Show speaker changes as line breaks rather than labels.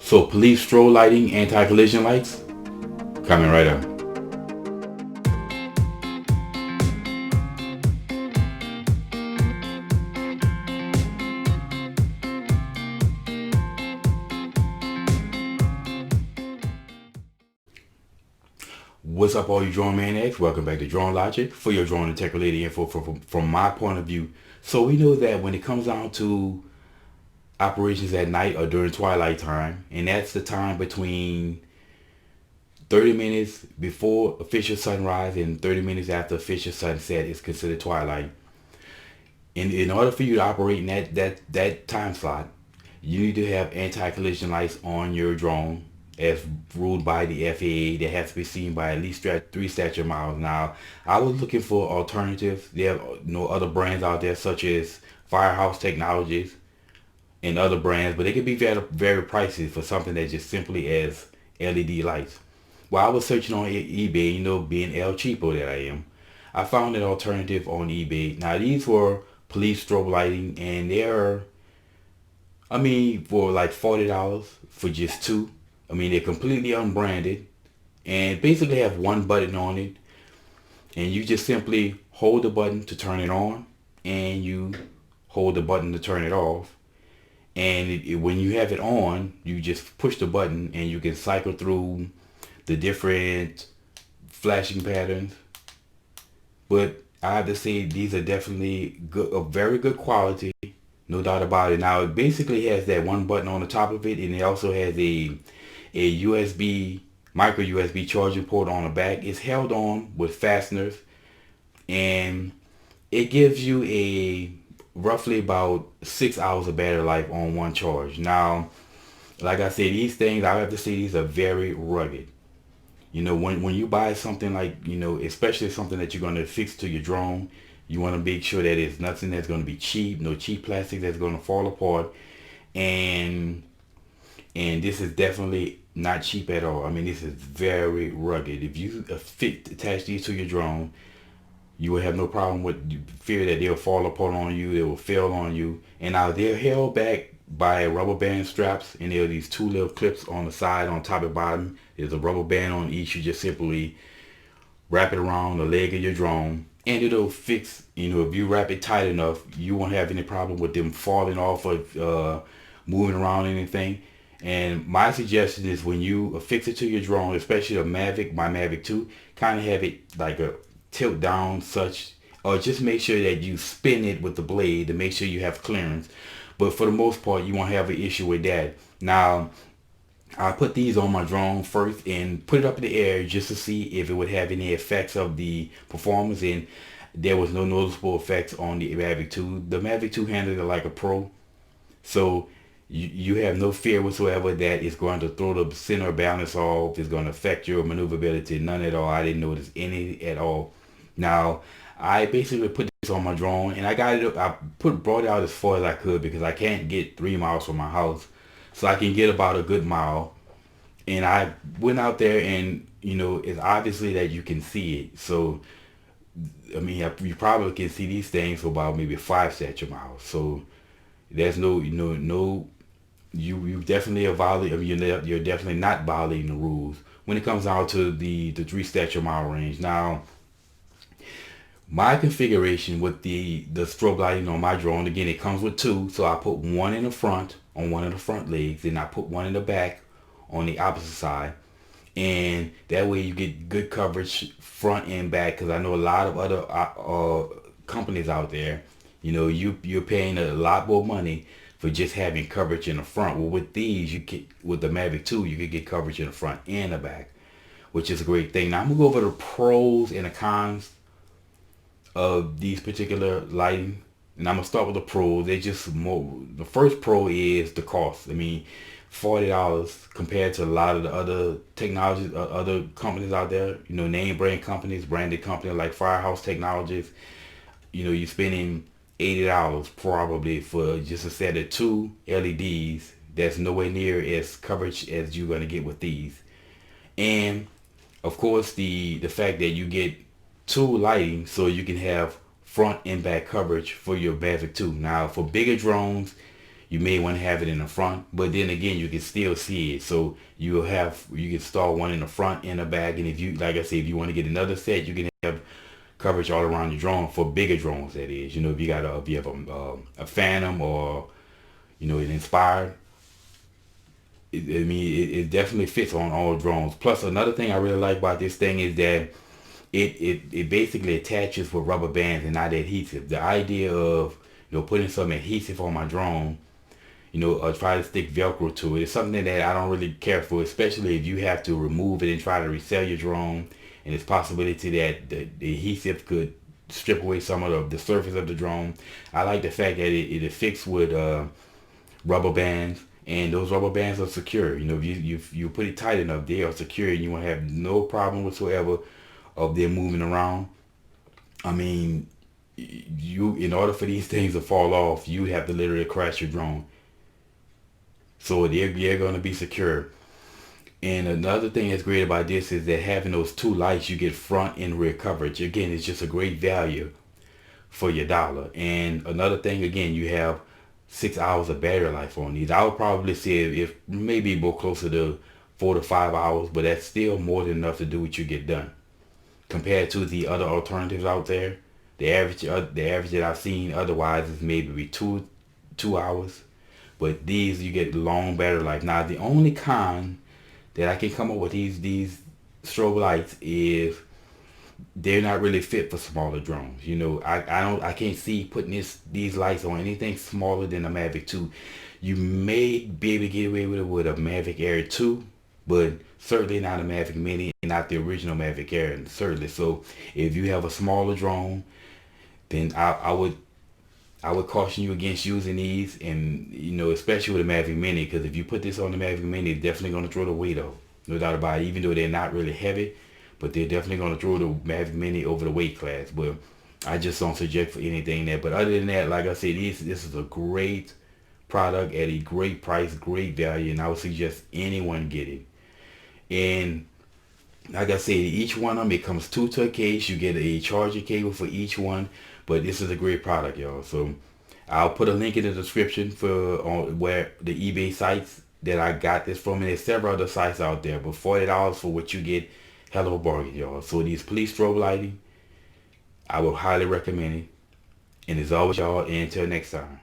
So police strobe lighting, anti-collision lights, coming right up. What's up, all you drone maniacs? Welcome back to Drone Logic for your drone and tech related info from my point of view. So we know that when it comes down to operations at night or during twilight time, and that's the time between 30 minutes before official sunrise and 30 minutes after official sunset is considered twilight. In order for you to operate in that time slot, you need to have anti-collision lights on your drone as ruled by the FAA that has to be seen by at least 3 statute miles. Now, I was looking for alternatives. There are no other brands out there such as Firehouse Technologies and other brands, but they can be very, very pricey for something that's just simply as LED lights. While I was searching on eBay, being El Cheapo that I am, I found an alternative on eBay. Now, these were police strobe lighting, and they're, for like $40 for just two. They're completely unbranded and basically have one button on it, and you just simply hold the button to turn it on, and you hold the button to turn it off. And when you have it on, you just push the button, and you can cycle through the different flashing patterns. But I have to say these are definitely good, of very good quality, no doubt about it. Now it basically has that one button on the top of it, and it also has a USB micro USB charging port on the back. It's held on with fasteners, and it gives you a roughly about 6 hours of battery life on one charge. Now, like I said, these things, I have to say, these are very rugged. When you buy something like, especially something that you're going to fix to your drone, you want to make sure that it's nothing that's going to be cheap, no cheap plastic that's going to fall apart. And this is definitely not cheap at all. This is very rugged. If you attach these to your drone, you will have no problem with fear that they'll fall apart on you, they will fail on you. And now they're held back by rubber band straps, and there are these two little clips on the side, on top and bottom. There's a rubber band on each. You just simply wrap it around the leg of your drone, and it'll fix. If you wrap it tight enough, you won't have any problem with them falling off or moving around anything. And my suggestion is, when you affix it to your drone, especially my Mavic 2, kind of have it like a tilt down such, or just make sure that you spin it with the blade to make sure you have clearance. But for the most part, you won't have an issue with that. Now, I put these on my drone first and put it up in the air just to see if it would have any effects of the performance, and there was no noticeable effects on the Mavic 2. The Mavic 2 handled it like a pro, so you have no fear whatsoever that it's going to throw the center of balance off, it's going to affect your maneuverability, none at all. I didn't notice any at all. Now, I basically put this on my drone, and brought it out as far as I could, because I can't get 3 miles from my house, so I can get about a good mile. And I went out there, and it's obviously that you can see it. So you probably can see these things for about maybe 5 statute miles. So there's no, you definitely are violating. You're definitely not violating the rules when it comes down to the 3 statute mile range. Now, my configuration with the strobe lighting on my drone, again, it comes with two. So I put one in the front on one of the front legs, and I put one in the back on the opposite side, and that way you get good coverage front and back. Because I know a lot of other companies out there, you're paying a lot more money for just having coverage in the front. Well, with these, with the Mavic 2, you could get coverage in the front and the back, which is a great thing. Now I'm gonna go over the pros and the cons of these particular lighting, and I'm gonna start with the pros. They just more. The first pro is the cost. $40 compared to a lot of the other technologies, other companies out there. Name brand companies, branded companies like Firehouse Technologies. You're spending $80 probably for just a set of two LEDs. That's nowhere near as coverage as you're gonna get with these. And of course, the fact that you get two lighting, so you can have front and back coverage for your Mavic 2. Now, for bigger drones, you may want to have it in the front, but then again, you can still see it. So you can install one in the front and the back. And if you, like I said, if you want to get another set, you can have coverage all around your drone for bigger drones. That is, if you got if you have a Phantom or an Inspired. It definitely fits on all drones. Plus, another thing I really like about this thing is that it basically attaches with rubber bands and not adhesive. The idea of putting some adhesive on my drone, or try to stick Velcro to it, is something that I don't really care for, especially if you have to remove it and try to resell your drone, and it's possibility that the adhesive could strip away some of the surface of the drone. I like the fact that it fixed with rubber bands, and those rubber bands are secure. If you put it tight enough, they are secure, and you won't have no problem whatsoever of them moving around. I mean, in order for these things to fall off, you have to literally crash your drone. So they're going to be secure. And another thing that's great about this is that having those two lights, you get front and rear coverage. Again, it's just a great value for your dollar. And another thing, again, you have 6 hours of battery life on these. I would probably say if maybe more closer to 4 to 5 hours, but that's still more than enough to do what you get done. Compared to the other alternatives out there, the average that I've seen otherwise is maybe 2 hours. But these, you get long battery life. Now the only con that I can come up with these strobe lights is they're not really fit for smaller drones. I can't see putting these lights on anything smaller than a Mavic 2. You may be able to get away with it with a Mavic Air 2, but certainly not a Mavic Mini and not the original Mavic Air, certainly. So if you have a smaller drone, then I would caution you against using these, and especially with the Mavic Mini, because if you put this on the Mavic Mini, it's definitely going to throw the weight off. No doubt about it. Even though they're not really heavy, but they're definitely going to throw the Mavic Mini over the weight class. But I just don't suggest for anything there. But other than that, like I said, this is a great product at a great price, great value, and I would suggest anyone get it. And like I said, each one of them, it comes two to a case. You get a charger cable for each one. But this is a great product, y'all. So I'll put a link in the description for where the eBay sites that I got this from. And there's several other sites out there. But $40 for what you get, hell of a bargain, y'all. So these police strobe lighting, I would highly recommend it. And as always, y'all, until next time.